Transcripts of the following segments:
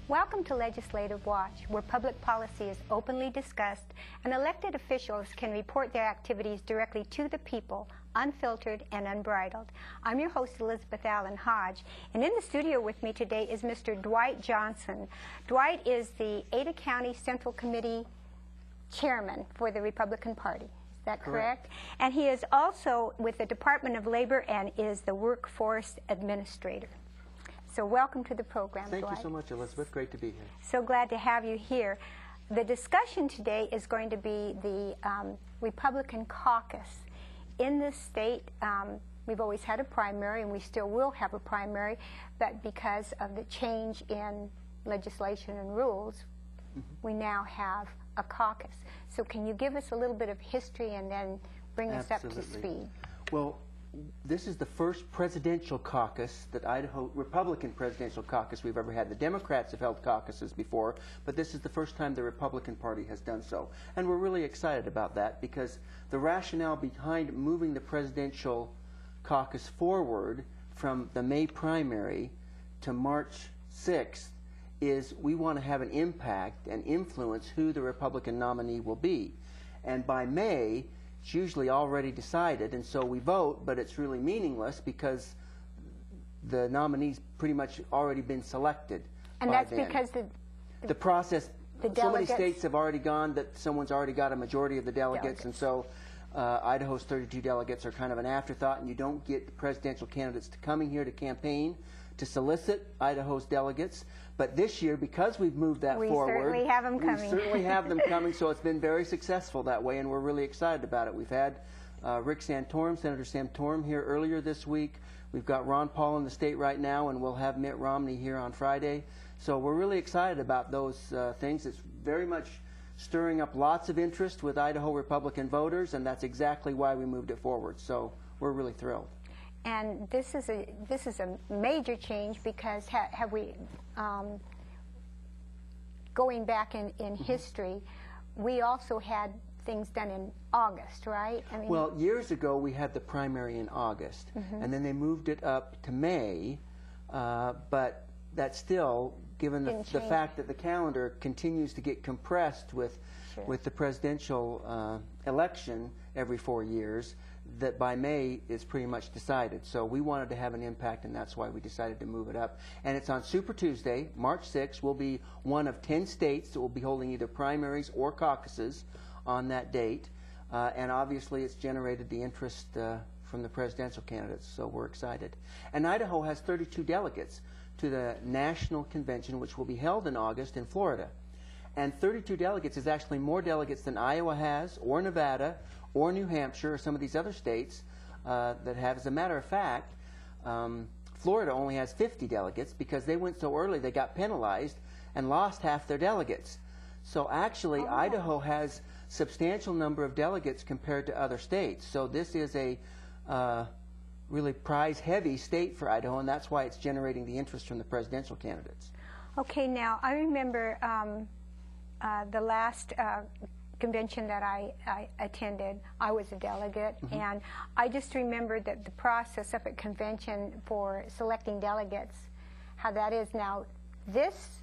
Welcome to Legislative Watch, where public policy is openly discussed and elected officials can report their activities directly to the people, unfiltered and unbridled. I'm your host, Elizabeth Allen Hodge, and in the studio with me today is Mr. Dwight Johnson. Dwight is the Ada County Central Committee Chairman for the Republican Party. Is that correct? And he is also with the Department of Labor and is the Workforce Administrator. So welcome to the program, Dwight. Thank you so much, Elizabeth. Great to be here. So glad to have you here. The discussion today is going to be the Republican caucus. In this state, we've always had a primary, and we still will have a primary, but because of the change in legislation and rules, we now have a caucus. So can you give us a little bit of history and then bring us up to speed? Well, this is the first presidential caucus that Republican presidential caucus we've ever had. The Democrats have held caucuses before, but this is the first time the Republican Party has done so. And we're really excited about that because the rationale behind moving the presidential caucus forward from the May primary to March 6th is we want to have an impact and influence who the Republican nominee will be. And by May, it's usually already decided, and so we vote, but it's really meaningless because the nominee's pretty much already been selected. And that's because the process, so many states have already gone that someone's already got a majority of the delegates. And so Idaho's 32 delegates are kind of an afterthought, and you don't get presidential candidates to coming here to campaign to solicit Idaho's delegates. But this year, because we've moved that forward, we certainly have them coming. We certainly have them coming, so it's been very successful that way, and we're really excited about it. We've had Rick Santorum, Senator Santorum here earlier this week. We've got Ron Paul in the state right now, and we'll have Mitt Romney here on Friday. So we're really excited about those things. It's very much stirring up lots of interest with Idaho Republican voters, and that's exactly why we moved it forward. So we're really thrilled. And this is a major change because have we going back in history, we also had things done in August, right? I mean, well, years ago we had the primary in August, and then they moved it up to May, but that's still, given the fact that the calendar continues to get compressed with the presidential election every 4 years, that by May is pretty much decided. So we wanted to have an impact, and that's why we decided to move it up. And it's on Super Tuesday, March 6th. We'll be one of 10 states that will be holding either primaries or caucuses on that date. And obviously it's generated the interest from the presidential candidates, so we're excited. And Idaho has 32 delegates to the National Convention, which will be held in August in Florida. And 32 delegates is actually more delegates than Iowa has, or Nevada, or New Hampshire, or some of these other states that have. As a matter of fact, Florida only has 50 delegates because they went so early they got penalized and lost half their delegates. So actually, Idaho has substantial number of delegates compared to other states. So this is a really prize-heavy state for Idaho, and that's why it's generating the interest from the presidential candidates. Okay, now I remember the last convention that I attended, I was a delegate, and I just remembered that the process up at convention for selecting delegates, how that is now this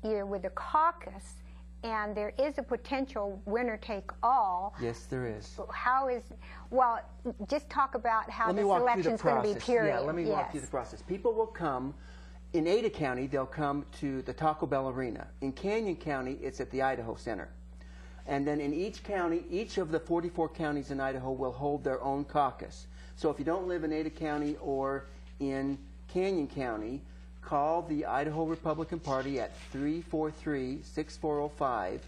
year with the caucus, and there is a potential winner-take-all. Yes, there is. How is, well, just talk about how the selection is going to be period. Yeah, let me walk through the process. People will come. In Ada County, they'll come to the Taco Bell Arena. In Canyon County, it's at the Idaho Center. And then in each county, each of the 44 counties in Idaho will hold their own caucus. So if you don't live in Ada County or in Canyon County, call the Idaho Republican Party at 343-6405,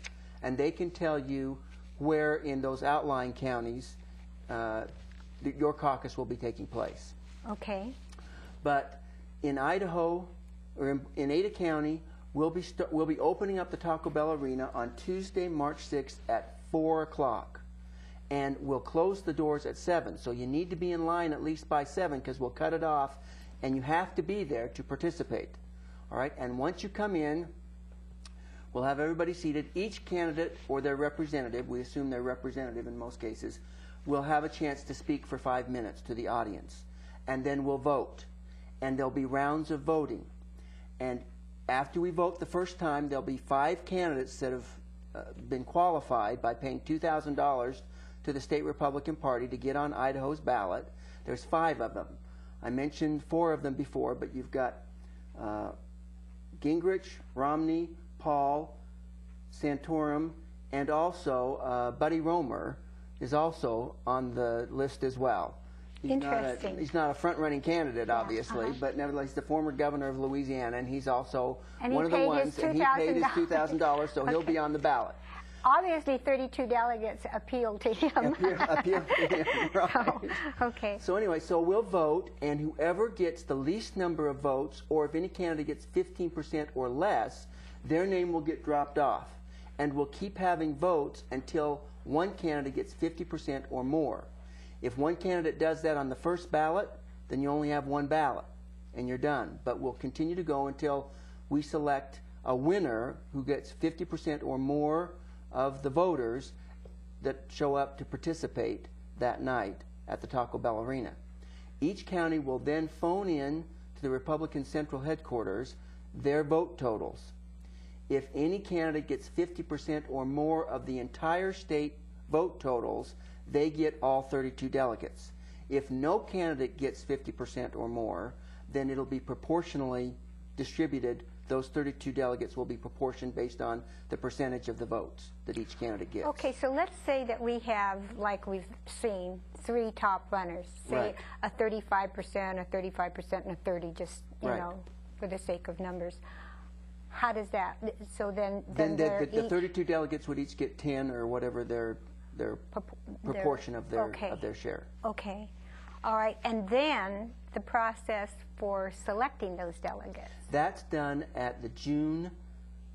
and they can tell you where in those outlying counties your caucus will be taking place. Okay. But in Idaho, or in Ada County, we'll be opening up the Taco Bell Arena on Tuesday, March 6th at 4 o'clock. And we'll close the doors at 7. So you need to be in line at least by 7 because we'll cut it off, and you have to be there to participate. All right? And once you come in, we'll have everybody seated. Each candidate or their representative, we assume their representative in most cases, will have a chance to speak for 5 minutes to the audience. And then we'll vote. And there'll be rounds of voting. And after we vote the first time, there'll be 5 candidates that have been qualified by paying $2,000 to the state Republican Party to get on Idaho's ballot. There's 5 of them. I mentioned 4 of them before, but you've got Gingrich, Romney, Paul, Santorum, and also Buddy Roemer is also on the list as well. Interesting. He's not a front-running candidate, obviously, but nevertheless, he's the former governor of Louisiana, and he's also one of the ones, and he paid his $2,000, so he'll be on the ballot. Obviously, 32 delegates appeal to him. Appeal to him, right. So, okay. So anyway, so we'll vote, and whoever gets the least number of votes, or if any candidate gets 15% or less, their name will get dropped off. And we'll keep having votes until one candidate gets 50% or more. If one candidate does that on the first ballot, then you only have one ballot, and you're done. But we'll continue to go until we select a winner who gets 50% or more of the voters that show up to participate that night at the Taco Bell Arena. Each county will then phone in to the Republican Central Headquarters their vote totals. If any candidate gets 50% or more of the entire state vote totals, they get all 32 delegates. If no candidate gets 50% or more, then it'll be proportionally distributed. Those 32 delegates will be proportioned based on the percentage of the votes that each candidate gets. Okay, so let's say that we have, like we've seen, 3 top runners. Say a 35%, a 35%, and a 30%, just, you know, for the sake of numbers. How does that, so then the 32 delegates would each get 10 or whatever their proportion of their share. Okay. All right. And then the process for selecting those delegates. That's done at the June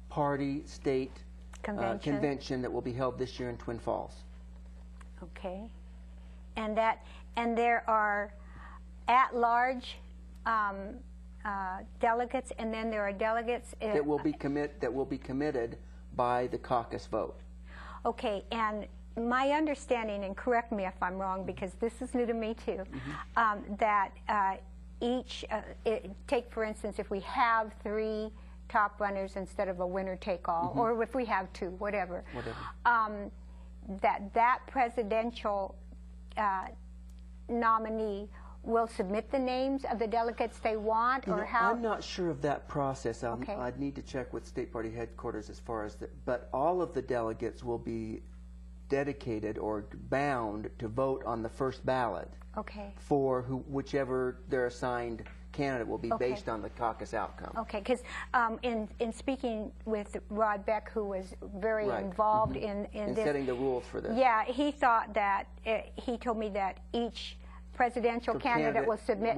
party state convention that will be held this year in Twin Falls. Okay. And there are at-large delegates, and then there are delegates that will be committed by the caucus vote. Okay. And my understanding, and correct me if I'm wrong because this is new to me too, that take for instance, if we have 3 top runners instead of a winner-take-all, or if we have 2, whatever. That presidential nominee will submit the names of the delegates they want, or how? I'm not sure of that process. I'd need to check with state party headquarters as far as but all of the delegates will be dedicated or bound to vote on the first ballot for whichever their assigned candidate will be based on the caucus outcome. Okay, because in speaking with Rod Beck, who was very involved in setting the rules for this. Yeah, he thought that, he told me that each presidential candidate will submit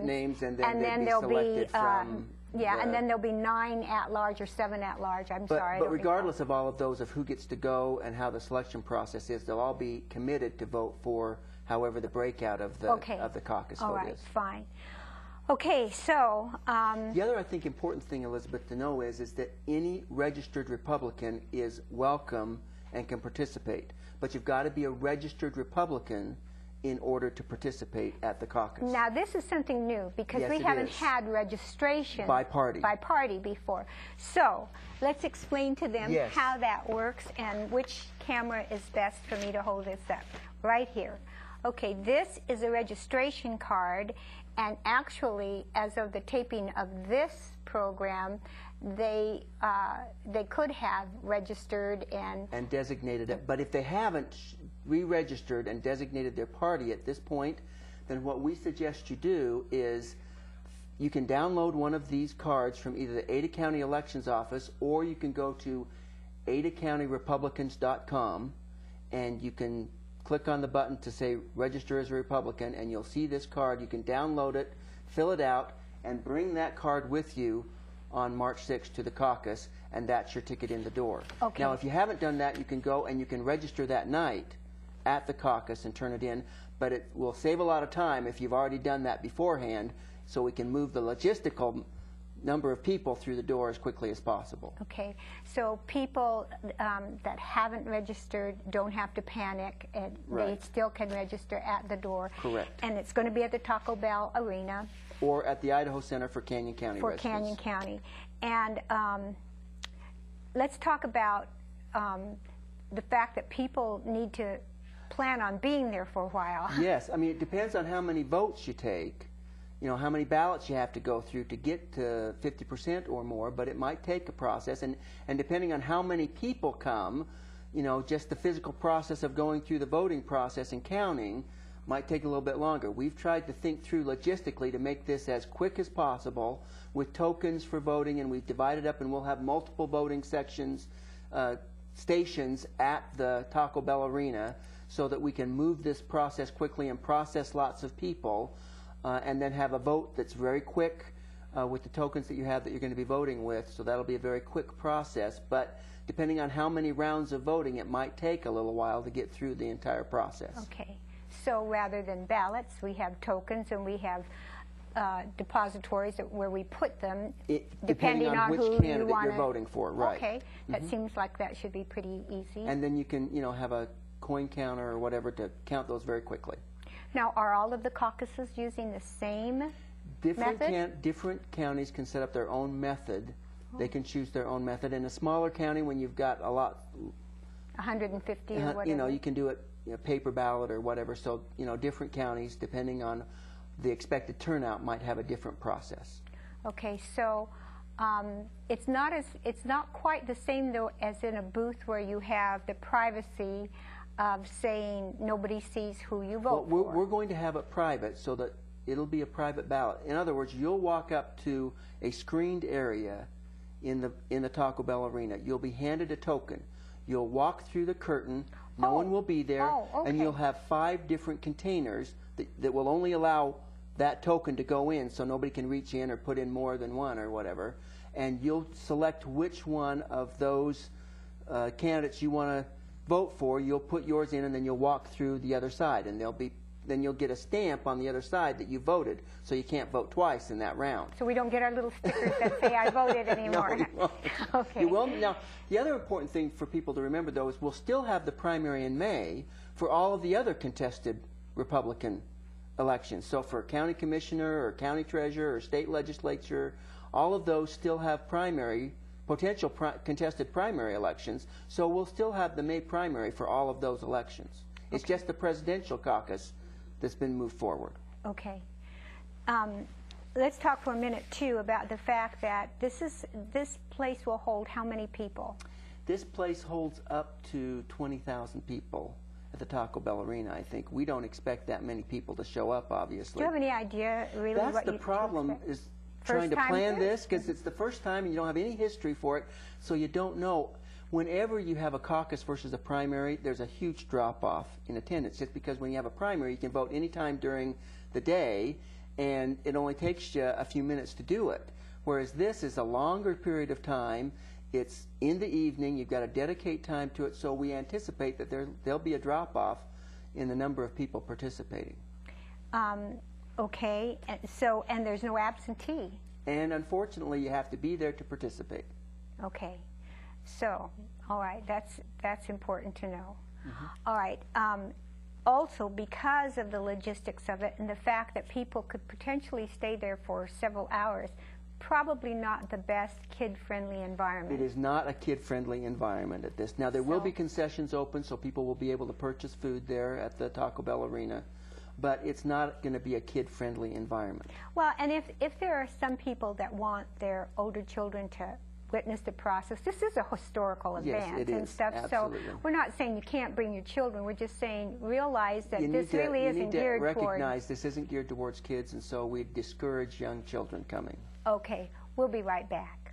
names, and then they'll be selected from... and then there'll be 9 at-large or 7 at-large. Sorry. But regardless of all of those, of who gets to go and how the selection process is, they'll all be committed to vote for however the breakout of the caucus vote is. All right, fine. Okay, so... the other, I think, important thing, Elizabeth, to know is that any registered Republican is welcome and can participate. But you've got to be a registered Republican in order to participate at the caucus. Now, this is something new because we haven't had registration by party before. So let's explain to them how that works and which camera is best for me to hold this up. Right here. Okay, this is a registration card, and actually, as of the taping of this program, they could have registered and designated it. But if they haven't re-registered and designated their party at this point, then what we suggest you do is you can download one of these cards from either the Ada County Elections Office, or you can go to adacountyrepublicans.com and you can click on the button to say register as a Republican, and you'll see this card. You can download it, fill it out, and bring that card with you on March 6th to the caucus, and that's your ticket in the door. Okay. Now, if you haven't done that, you can go and you can register that night at the caucus and turn it in, but it will save a lot of time if you've already done that beforehand, so we can move the logistical number of people through the door as quickly as possible. Okay, so people that haven't registered don't have to panic, and they still can register at the door. Correct. And it's going to be at the Taco Bell Arena. Or at the Idaho Center for Canyon County residents. Canyon County. And let's talk about the fact that people need to plan on being there for a while. Yes, I mean, it depends on how many votes you take, you know, how many ballots you have to go through to get to 50% or more, but it might take a process. And depending on how many people come, you know, just the physical process of going through the voting process and counting might take a little bit longer. We've tried to think through logistically to make this as quick as possible with tokens for voting, and we've divided up, and we'll have multiple voting sections, stations at the Taco Bell Arena, so that we can move this process quickly and process lots of people, and then have a vote that's very quick with the tokens that you have that you're going to be voting with. So that'll be a very quick process. But depending on how many rounds of voting, it might take a little while to get through the entire process. Okay. So rather than ballots, we have tokens, and we have depositories where we put them, depending on which who candidate you want you're voting for. Right. Okay. That seems like that should be pretty easy. And then you can, you know, have a coin counter or whatever to count those very quickly. Now, are all of the caucuses using the same method? Different counties can set up their own method. They can choose their own method. In a smaller county, when you've got a lot, 150 or whatever, you know, you can do it, you know, paper ballot or whatever. So, you know, different counties, depending on the expected turnout, might have a different process. Okay, so it's not quite the same though as in a booth where you have the privacy of saying nobody sees who you vote for. We're going to have it private so that it'll be a private ballot. In other words, you'll walk up to a screened area in the Taco Bell Arena. You'll be handed a token. You'll walk through the curtain. No one will be there, okay. And you'll have 5 different containers that will only allow that token to go in, so nobody can reach in or put in more than one or whatever. And you'll select which one of those candidates you want to vote for. You'll put yours in, and then you'll walk through the other side, and then you'll get a stamp on the other side that you voted, so you can't vote twice in that round. So we don't get our little stickers that say I voted anymore. No, you won't. Okay. You will. Now, the other important thing for people to remember, though, is we'll still have the primary in May for all of the other contested Republican elections. So for county commissioner or county treasurer or state legislature, all of those still have potential contested primary elections. So we'll still have the May primary for all of those elections. It's just the presidential caucus that's been moved forward. Okay. Let's talk for a minute, too, about the fact that this place will hold how many people? This place holds up to 20,000 people at the Taco Bell Arena, I think. We don't expect that many people to show up, obviously. Do you have any idea, really, That's what the problem, is trying to plan this, because it's the first time and you don't have any history for it, so you don't know. Whenever you have a caucus versus a primary, there's a huge drop-off in attendance, just because when you have a primary, you can vote any time during the day, and it only takes you a few minutes to do it. Whereas this is a longer period of time. It's in the evening. You've got to dedicate time to it, so we anticipate that there'll be a drop-off in the number of people participating. Okay, and there's no absentee. And unfortunately, you have to be there to participate. Okay. So, all right, that's important to know. Mm-hmm. All right. Also, because of the logistics of it and the fact that people could potentially stay there for several hours, probably not the best kid-friendly environment. It is not a kid-friendly environment at this. Now, there will be concessions open, so people will be able to purchase food there at the Taco Bell Arena, but it's not going to be a kid-friendly environment. Well, and if there are some people that want their older children to witness the process, this is a historical event and stuff. Absolutely. So we're not saying you can't bring your children. We're just saying realize that this really isn't geared towards. You need to recognize this isn't geared towards kids, and so we discourage young children coming. Okay, we'll be right back.